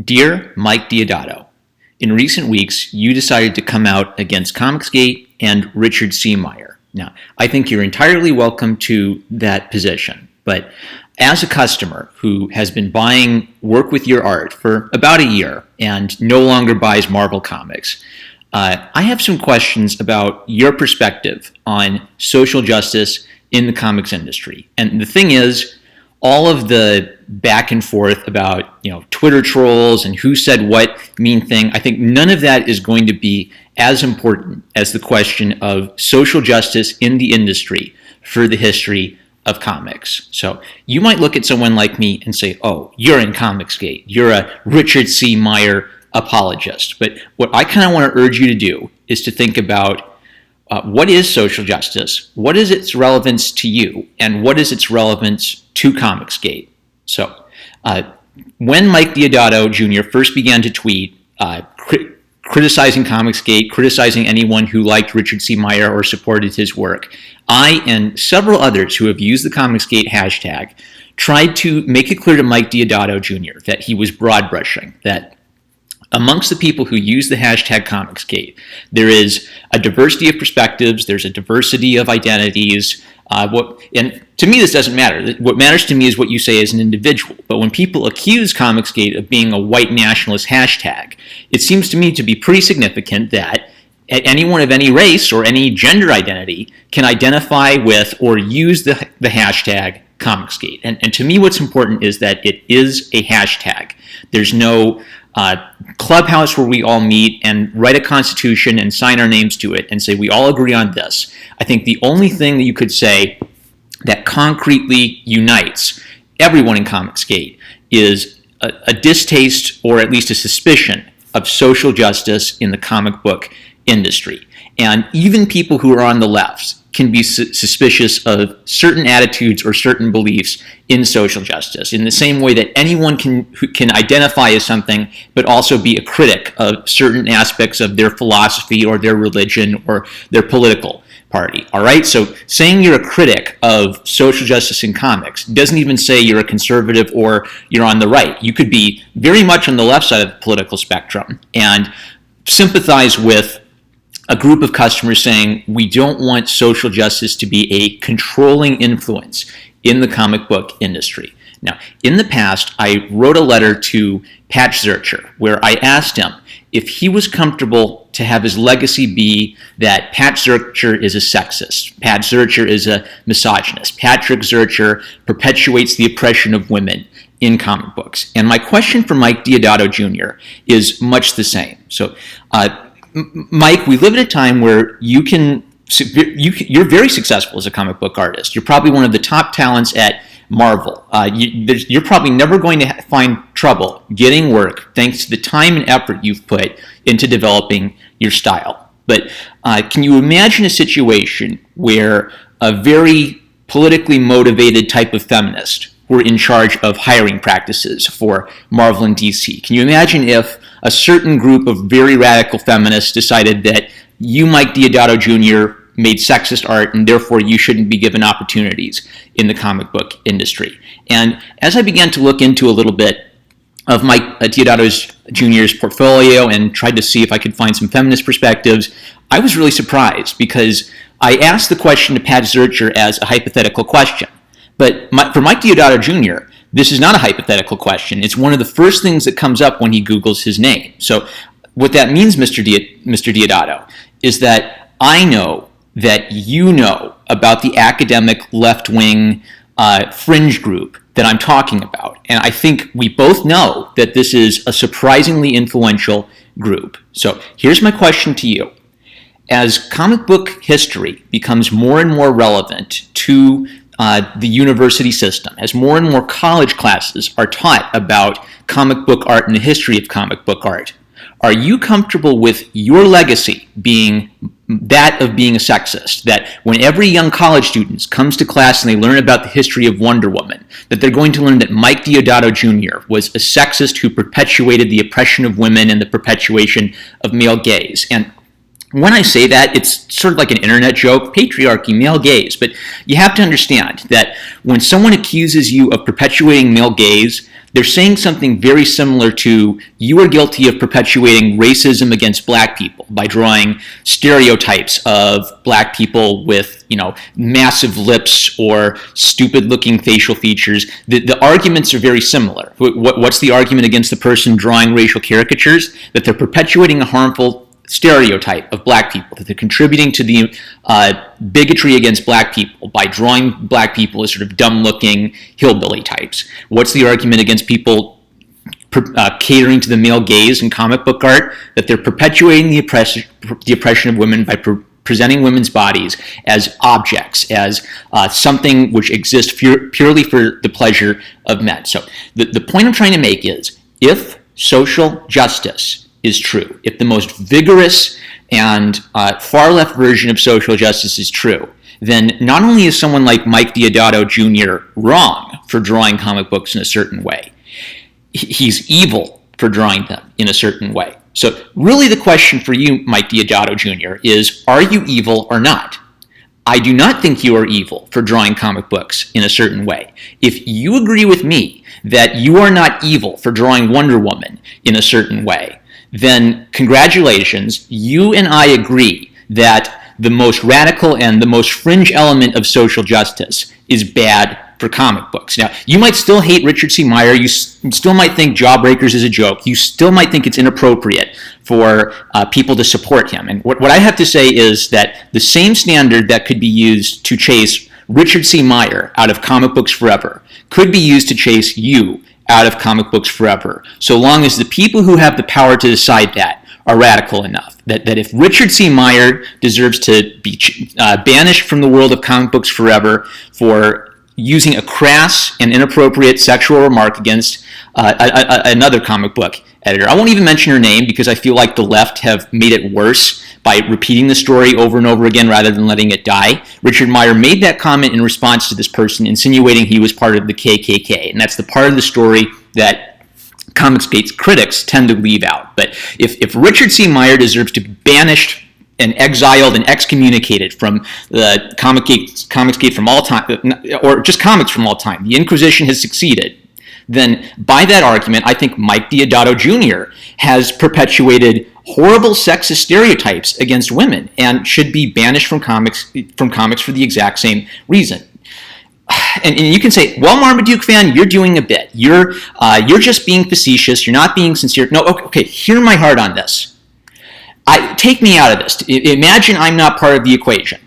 Dear Mike Deodato, in recent weeks, you decided to come out against comicsgate and Richard C. Meyer. Now, I think you're entirely welcome to that position, but as a customer who has been buying work with your art for about a year and no longer buys Marvel comics, I have some questions about your perspective on social justice in the comics industry. And the thing is, all of the back and forth about Twitter trolls and who said what mean thing, I think none of that is going to be as important as the question of social justice in the industry for the history of comics. So you might look at someone like me and say, oh, you're in comicsgate. You're a Richard C. Meyer apologist. But what I kind of want to urge you to do is to think about what is social justice? What is its relevance to you? And what is its relevance to comicsgate? So when Mike Deodato Jr. first began to tweet criticizing comicsgate, criticizing anyone who liked Richard C. Meyer or supported his work, I and several others who have used the comicsgate hashtag tried to make it clear to Mike Deodato Jr. that he was broad brushing, that amongst the people who use the hashtag comicsgate, there is a diversity of perspectives, there's a diversity of identities, and to me this doesn't matter. What matters to me is what you say as an individual. But when people accuse comicsgate of being a white nationalist hashtag, it seems to me to be pretty significant that anyone of any race or any gender identity can identify with or use the hashtag comicsgate. And to me what's important is that it is a hashtag. There's no clubhouse where we all meet and write a constitution and sign our names to it and say we all agree on this. I think the only thing that you could say that concretely unites everyone in comicsgate is a distaste or at least a suspicion of social justice in the comic book industry. And even people who are on the left can be suspicious of certain attitudes or certain beliefs in social justice, in the same way that anyone can identify as something but also be a critic of certain aspects of their philosophy or their religion or their political party. All right, so saying you're a critic of social justice in comics doesn't even say you're a conservative or you're on the right. You could be very much on the left side of the political spectrum and sympathize with a group of customers saying we don't want social justice to be a controlling influence in the comic book industry. Now, in the past, I wrote a letter to Pat Zurcher where I asked him if he was comfortable to have his legacy be that Pat Zurcher is a sexist, Pat Zurcher is a misogynist, Patrick Zurcher perpetuates the oppression of women in comic books. And my question for Mike Deodato Jr. is much the same. So, Mike, we live at a time where you're very successful as a comic book artist. You're probably one of the top talents at Marvel. You're probably never going to find trouble getting work thanks to the time and effort you've put into developing your style. But can you imagine a situation where a very politically motivated type of feminist were in charge of hiring practices for Marvel and DC? Can you imagine if a certain group of very radical feminists decided that you, Mike Deodato Jr., made sexist art and therefore you shouldn't be given opportunities in the comic book industry? And as I began to look into a little bit of Mike Deodato Jr.'s portfolio and tried to see if I could find some feminist perspectives, I was really surprised because I asked the question to Pat Zurcher as a hypothetical question. But for Mike Deodato Jr., this is not a hypothetical question. It's one of the first things that comes up when he Googles his name. So what that means, Mr. Deodato, is that I know that you know about the academic left-wing fringe group that I'm talking about. And I think we both know that this is a surprisingly influential group. So here's my question to you. As comic book history becomes more and more relevant to the university system, as more and more college classes are taught about comic book art and the history of comic book art, are you comfortable with your legacy being that of being a sexist? That when every young college student comes to class and they learn about the history of Wonder Woman, that they're going to learn that Mike Deodato Jr. was a sexist who perpetuated the oppression of women and the perpetuation of male gaze? And when I say that, it's sort of like an internet joke, patriarchy, male gaze. But you have to understand that when someone accuses you of perpetuating male gaze, they're saying something very similar to you are guilty of perpetuating racism against black people by drawing stereotypes of black people with, massive lips or stupid-looking facial features. The arguments are very similar. What's the argument against the person drawing racial caricatures? That they're perpetuating a harmful stereotype of black people, that they're contributing to the bigotry against black people by drawing black people as sort of dumb-looking hillbilly types. What's the argument against people catering to the male gaze in comic book art? That they're perpetuating the oppression of women by presenting women's bodies as objects, as something which exists purely for the pleasure of men. So the point I'm trying to make is, if social justice is true, if the most vigorous and far left version of social justice is true, then not only is someone like Mike Deodato Jr. wrong for drawing comic books in a certain way, he's evil for drawing them in a certain way. So really the question for you, Mike Deodato Jr., is, are you evil or not? I do not think you are evil for drawing comic books in a certain way. If you agree with me that you are not evil for drawing Wonder Woman in a certain way, then congratulations, you and I agree that the most radical and the most fringe element of social justice is bad for comic books. Now, you might still hate Richard C. Meyer, you still might think Jawbreakers is a joke, you still might think it's inappropriate for people to support him. And what I have to say is that the same standard that could be used to chase Richard C. Meyer out of comic books forever could be used to chase you out of comic books forever, so long as the people who have the power to decide that are radical enough. That if Richard C. Meyer deserves to be banished from the world of comic books forever for using a crass and inappropriate sexual remark against another comic book editor. I won't even mention her name because I feel like the left have made it worse by repeating the story over and over again rather than letting it die. Richard Meyer made that comment in response to this person insinuating he was part of the KKK, and that's the part of the story that comicsgate's critics tend to leave out. But if Richard C. Meyer deserves to be banished and exiled and excommunicated from the comicsgate from all time, or just comics from all time, the Inquisition has succeeded, then by that argument, I think Mike Deodato Jr. has perpetuated horrible sexist stereotypes against women and should be banished from comics for the exact same reason. And you can say, well, Marmaduke fan, you're doing a bit. You're just being facetious. You're not being sincere. No, okay, hear my heart on this. Take me out of this. Imagine I'm not part of the equation.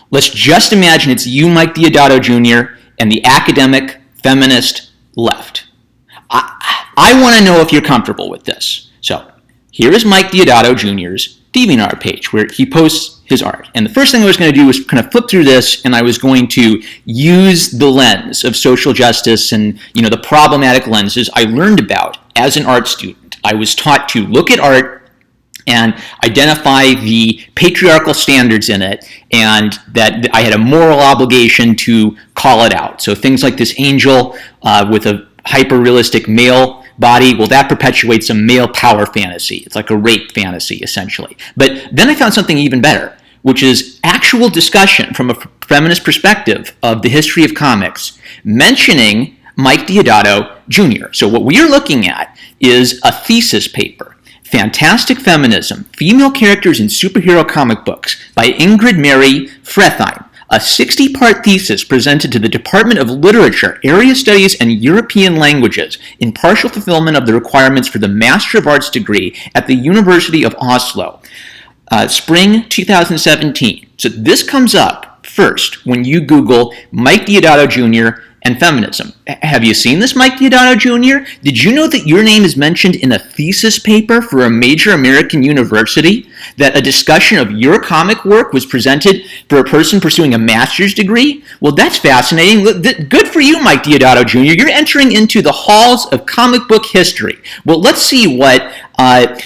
Let's just imagine it's you, Mike Deodato Jr., and the academic feminist left. I want to know if you're comfortable with this. So here is Mike Deodato Jr.'s DeviantArt page where he posts his art. And the first thing I was going to do was kind of flip through this, and I was going to use the lens of social justice and the problematic lenses I learned about as an art student. I was taught to look at art and identify the patriarchal standards in it, and that I had a moral obligation to call it out. So things like this angel with a hyper-realistic male body, well, that perpetuates a male power fantasy. It's like a rape fantasy, essentially. But then I found something even better, which is actual discussion from a feminist perspective of the history of comics, mentioning Mike Deodato Jr. So what we are looking at is a thesis paper, Fantastic Feminism, Female Characters in Superhero Comic Books, by Ingrid Mary Frethheim, a 60-part thesis presented to the Department of Literature, Area Studies, and European Languages in partial fulfillment of the requirements for the Master of Arts degree at the University of Oslo, spring 2017. So this comes up first when you Google Mike Deodato Jr. and feminism. Have you seen this, Mike Deodato Jr.? Did you know that your name is mentioned in a thesis paper for a major American university? That a discussion of your comic work was presented for a person pursuing a master's degree? Well, that's fascinating. Good for you, Mike Deodato Jr. You're entering into the halls of comic book history. Well, let's see what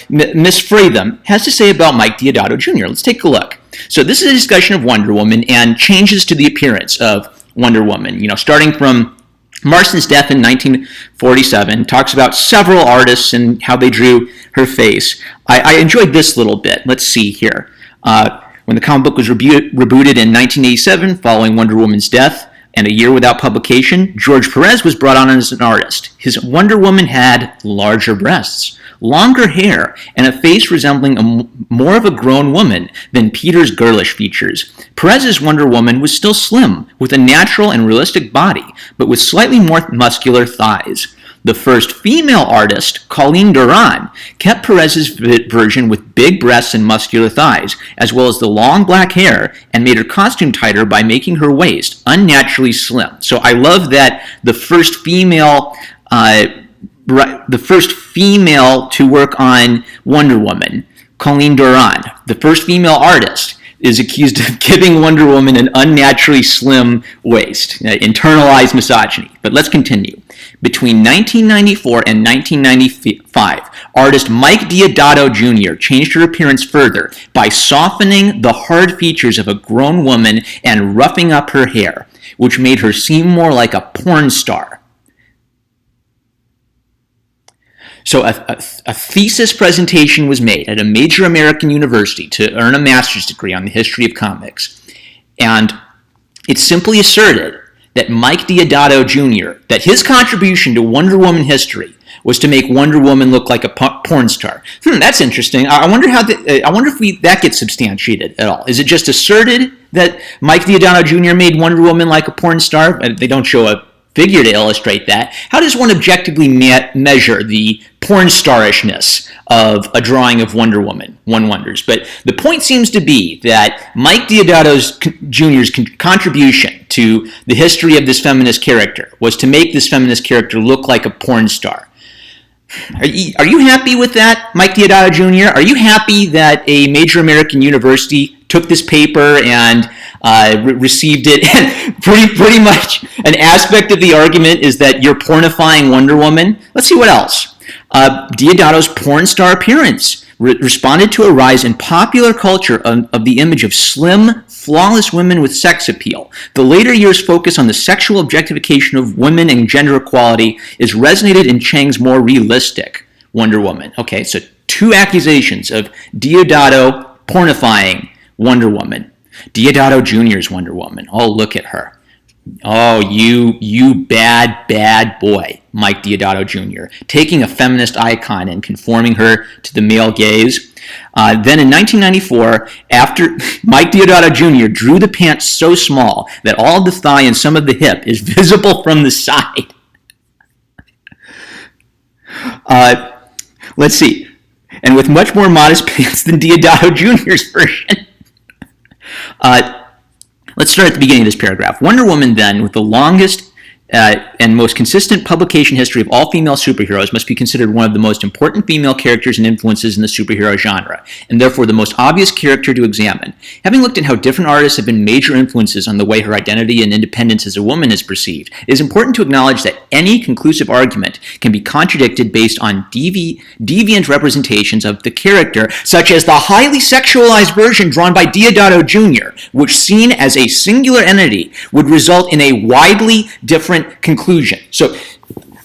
Ms. Fretham has to say about Mike Deodato Jr. Let's take a look. So this is a discussion of Wonder Woman and changes to the appearance of Wonder Woman, starting from Marston's death in 1947, talks about several artists and how they drew her face. I enjoyed this little bit. Let's see here. When the comic book was rebooted in 1987 following Wonder Woman's death and a year without publication, George Perez was brought on as an artist. His Wonder Woman had larger breasts, longer hair, and a face resembling more of a grown woman than Peter's girlish features. Perez's Wonder Woman was still slim, with a natural and realistic body, but with slightly more muscular thighs. The first female artist, Colleen Duran, kept Perez's version with big breasts and muscular thighs, as well as the long black hair, and made her costume tighter by making her waist unnaturally slim. So I love that the first female to work on Wonder Woman, Colleen Duran, the first female artist, is accused of giving Wonder Woman an unnaturally slim waist. Internalized misogyny. But let's continue. Between 1994 and 1995, artist Mike Deodato Jr. changed her appearance further by softening the hard features of a grown woman and roughing up her hair, which made her seem more like a porn star. So a thesis presentation was made at a major American university to earn a master's degree on the history of comics. And it simply asserted that Mike Deodato Jr., that his contribution to Wonder Woman history was to make Wonder Woman look like a porn star. That's interesting. I wonder if that gets substantiated at all. Is it just asserted that Mike Deodato Jr. made Wonder Woman like a porn star? They don't show a figure to illustrate that. How does one objectively measure the porn starishness of a drawing of Wonder Woman? One wonders. But the point seems to be that Mike Deodato Jr.'s contribution to the history of this feminist character was to make this feminist character look like a porn star. Are you happy with that, Mike Deodato Jr.? Are you happy that a major American university took this paper and received it? pretty much an aspect of the argument is that you're pornifying Wonder Woman. Let's see what else. Deodato's porn star appearance responded to a rise in popular culture of the image of slim, flawless women with sex appeal. The later years' focus on the sexual objectification of women and gender equality is resonated in Chang's more realistic Wonder Woman. Okay, so two accusations of Deodato pornifying Wonder Woman. Deodato Jr.'s Wonder Woman. Oh, look at her. Oh, you bad boy, Mike Deodato Jr., taking a feminist icon and conforming her to the male gaze. Then in 1994, after Mike Deodato Jr. drew the pants so small that all of the thigh and some of the hip is visible from the side. Let's see. And with much more modest pants than Deodato Jr.'s version. Let's start at the beginning of this paragraph. Wonder Woman, then, with the longest and most consistent publication history of all female superheroes, must be considered one of the most important female characters and influences in the superhero genre, and therefore the most obvious character to examine. Having looked at how different artists have been major influences on the way her identity and independence as a woman is perceived, it is important to acknowledge that any conclusive argument can be contradicted based on deviant representations of the character, such as the highly sexualized version drawn by Deodato Jr., which, seen as a singular entity, would result in a widely different conclusion. So,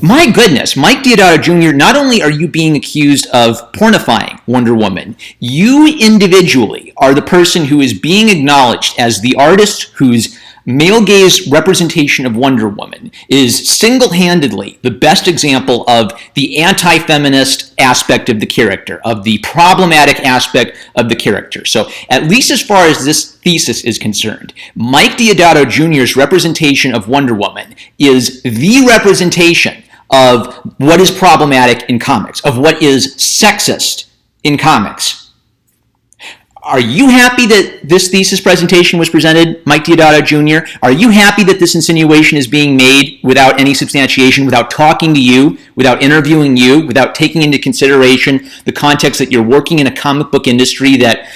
my goodness, Mike Deodato Jr., not only are you being accused of pornifying Wonder Woman, you individually are the person who is being acknowledged as the artist whose male gaze representation of Wonder Woman is single-handedly the best example of the anti-feminist aspect of the character, of the problematic aspect of the character. So, at least as far as this thesis is concerned, Mike Deodato Jr.'s representation of Wonder Woman is the representation of what is problematic in comics, of what is sexist in comics. Are you happy that this thesis presentation was presented, Mike Deodato Jr.? Are you happy that this insinuation is being made without any substantiation, without talking to you, without interviewing you, without taking into consideration the context that you're working in a comic book industry that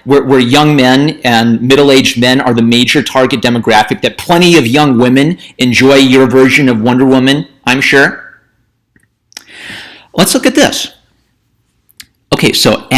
where young men and middle-aged men are the major target demographic, that plenty of young women enjoy your version of Wonder Woman, I'm sure? Let's look at this. Okay, so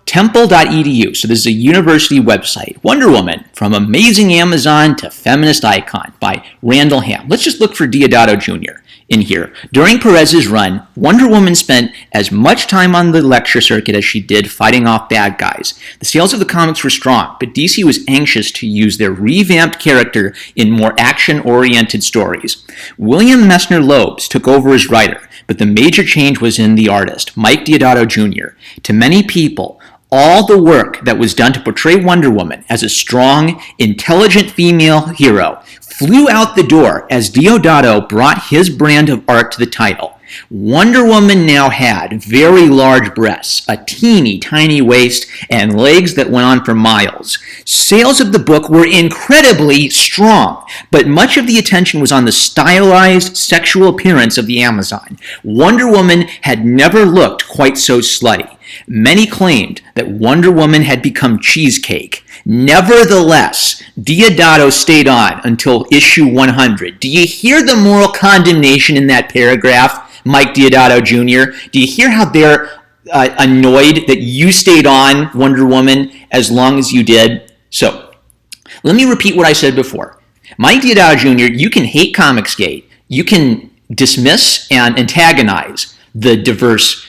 Temple.edu. So this is a university website. Wonder Woman, from amazing Amazon to feminist icon by Randall Ham. Let's just look for Deodato Jr. in here. During Perez's run, Wonder Woman spent as much time on the lecture circuit as she did fighting off bad guys. The sales of the comics were strong, but DC was anxious to use their revamped character in more action-oriented stories. William Messner Loebs took over as writer, but the major change was in the artist, Mike Deodato Jr. To many people, all the work that was done to portray Wonder Woman as a strong, intelligent female hero flew out the door as Deodato brought his brand of art to the title. Wonder Woman now had very large breasts, a teeny tiny waist, and legs that went on for miles. Sales of the book were incredibly strong, but much of the attention was on the stylized sexual appearance of the Amazon. Wonder Woman had never looked quite so slutty. Many claimed that Wonder Woman had become cheesecake. Nevertheless, Deodato stayed on until issue 100. Do you hear the moral condemnation in that paragraph, Mike Deodato Jr.? Do you hear how they're annoyed that you stayed on Wonder Woman as long as you did? So, let me repeat what I said before. Mike Deodato Jr., you can hate comicsgate. You can dismiss and antagonize the diverse,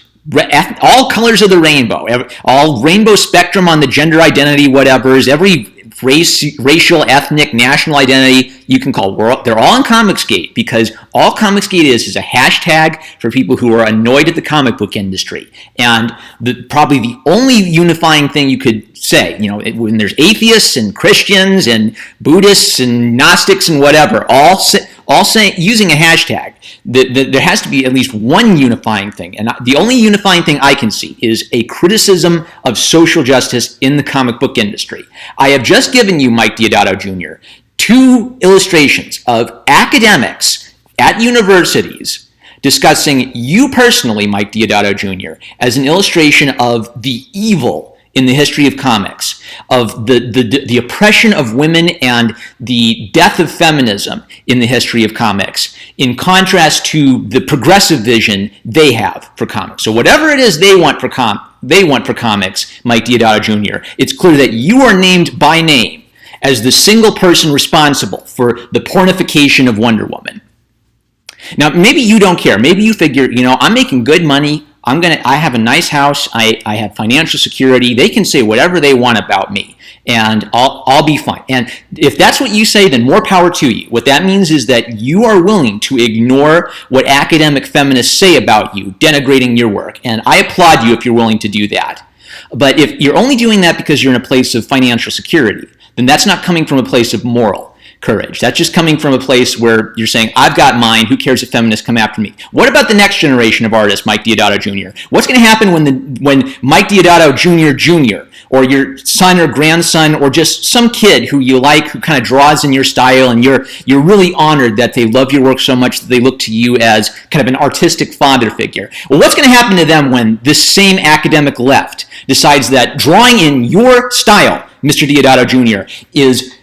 all colors of the rainbow, all rainbow spectrum on the gender identity, whatever's, every racial, ethnic, national identity you can call. They're all on Comicsgate, because all Comicsgate is a hashtag for people who are annoyed at the comic book industry. And probably the only unifying thing you could say, when there's atheists and Christians and Buddhists and Gnostics and whatever, all saying, using a hashtag, there has to be at least one unifying thing. And the only unifying thing I can see is a criticism of social justice in the comic book industry. I have just given you, Mike Deodato Jr., 2 illustrations of academics at universities discussing you personally, Mike Deodato Jr., as an illustration of the evil in the history of comics, of the oppression of women and the death of feminism in the history of comics, in contrast to the progressive vision they have for comics. So whatever it is they want for comics, Mike Deodato Jr., it's clear that you are named by name as the single person responsible for the pornification of Wonder Woman. Now, maybe you don't care. Maybe you figure, I'm making good money. I have a nice house. I have financial security. They can say whatever they want about me, and I'll be fine. And if that's what you say, then more power to you. What that means is that you are willing to ignore what academic feminists say about you, denigrating your work. And I applaud you if you're willing to do that. But if you're only doing that because you're in a place of financial security, then that's not coming from a place of moral courage. That's just coming from a place where you're saying, I've got mine, who cares if feminists come after me? What about the next generation of artists, Mike Deodato Jr.? What's going to happen when Mike Deodato Jr., or your son or grandson, or just some kid who you like, who kind of draws in your style, and you're really honored that they love your work so much that they look to you as kind of an artistic father figure? Well, what's going to happen to them when this same academic left decides that drawing in your style, Mr. Deodato Jr., is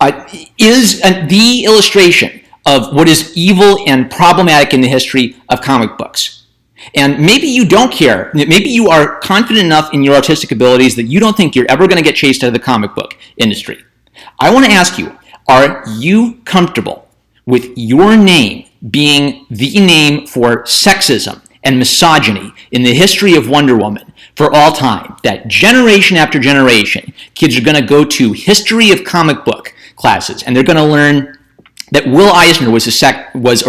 the illustration of what is evil and problematic in the history of comic books? And maybe you don't care. Maybe you are confident enough in your artistic abilities that you don't think you're ever going to get chased out of the comic book industry. I want to ask you, are you comfortable with your name being the name for sexism and misogyny in the history of Wonder Woman for all time? That generation after generation, kids are going to go to history of comic book classes, and they're going to learn that Will Eisner was a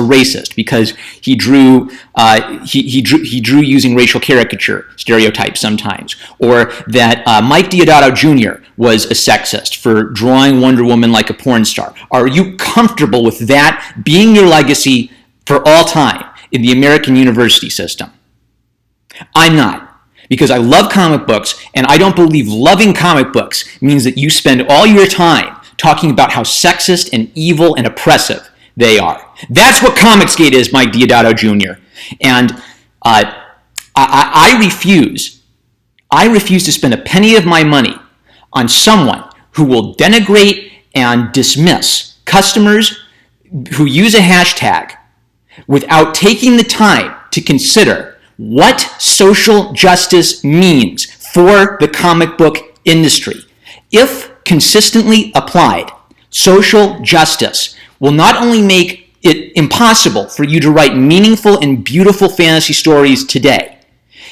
racist because he drew using racial caricature stereotypes sometimes, or that Mike Deodato Jr. was a sexist for drawing Wonder Woman like a porn star. Are you comfortable with that being your legacy for all time in the American university system? I'm not, because I love comic books, and I don't believe loving comic books means that you spend all your time talking about how sexist and evil and oppressive they are. That's what Comicsgate is, Mike Deodato Jr. And I refuse to spend a penny of my money on someone who will denigrate and dismiss customers who use a hashtag without taking the time to consider what social justice means for the comic book industry. If consistently applied, social justice will not only make it impossible for you to write meaningful and beautiful fantasy stories today.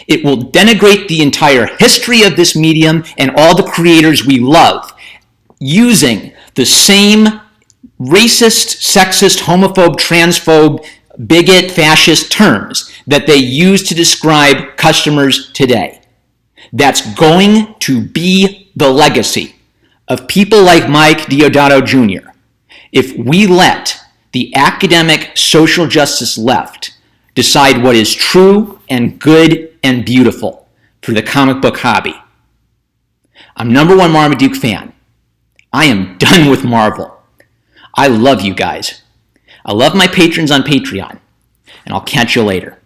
It will denigrate the entire history of this medium and all the creators we love, using the same racist, sexist, homophobe, transphobe, bigot, fascist terms that they use to describe customers today. That's going to be the legacy of people like Mike Deodato Jr. if we let the academic social justice left decide what is true and good and beautiful for the comic book hobby. I'm #1 Marmaduke fan. I am done with Marvel. I love you guys. I love my patrons on Patreon, and I'll catch you later.